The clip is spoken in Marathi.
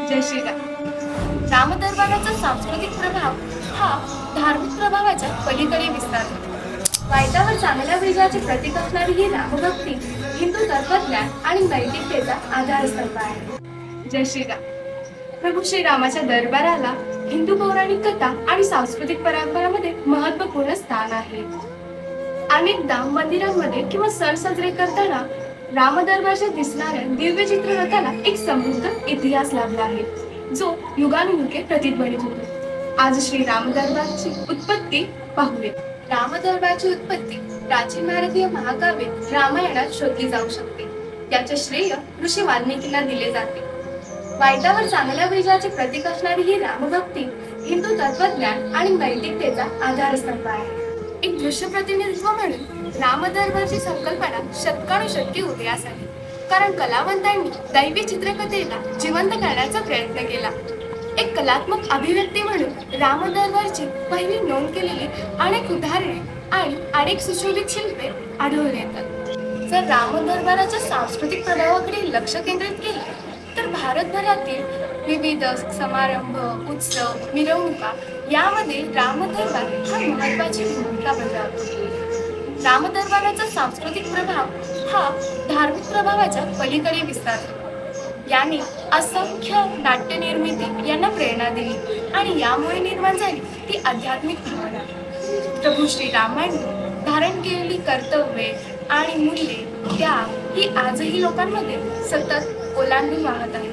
जय श्रीराम. रामदरबाराचा सांस्कृतिक प्रभाव हा धार्मिक प्रभावाच्या पलीकडे विस्तारतो. वाईटावर चांगल्या विजयाचे प्रतीक असणारी ही रामभक्ती हिंदू तत्वज्ञान आणि नैतिकतेचा आधारस्तंभ आहे. जय श्रीराम. प्रभू श्रीरामाच्या दरबाराला हिंदू पौराणिक कथा आणि सांस्कृतिक परंपरांमध्ये महत्त्वपूर्ण स्थान आहे. अनेकदा मंदिरांमध्ये किंवा सण साजरे करताना रामदरबारच्या दिसणाऱ्या दिव्य चित्ररथाला एक समृद्ध इतिहास लाभला आहे, जो युगानुयुगे प्रतिध्वनित होतो. आज श्री रामदरबारची उत्पत्ती पाहूया. रामदरबारची उत्पत्ती प्राचीन भारतीय महाकाव्य रामायणात शोधली जाऊ शकते. याचे श्रेय ऋषी वाल्मिकींना दिले जाते. वाईटावर चांगल्या विजयाचे प्रतीक असणारी ही रामभक्ती हिंदू तत्वज्ञान आणि नैतिकतेचा आधारस्तंभ आहे. एक दृश्य प्रतिनिधित्व म्हणून रामदरबारची संकल्पना शतकानुशतके उदयास आली, कारण कलावंतांनी दैवी चित्रकथेला जिवंत करण्याचा प्रयत्न केला. एक कलात्मक अभिव्यक्ती म्हणून रामदरबारची पहिली नोंद केलेली अनेक उदाहरणे आणि अनेक सुशोभित शिल्पे आढळून येतात. जर रामदरबाराच्या सांस्कृतिक प्रभावाकडे लक्ष केंद्रित केले तर भारतभरातील विविध समारंभ, उत्सव, मिरवणुका यामध्ये रामदरबार हा महत्त्वाची भूमिका बजावतो. रामदरबाराचा सांस्कृतिक प्रभाव हा धार्मिक प्रभावाच्या पलीकडे विस्तारतो. याने असंख्य नाट्य निर्मिती यांना प्रेरणा दिली आणि यामुळे निर्माण झाली ती आध्यात्मिक भावना. प्रभू श्रीरामांनी धारण केलेली कर्तव्ये आणि मूल्ये त्याग ही आजही लोकांमध्ये सतत ओलांडून वाहत आहे.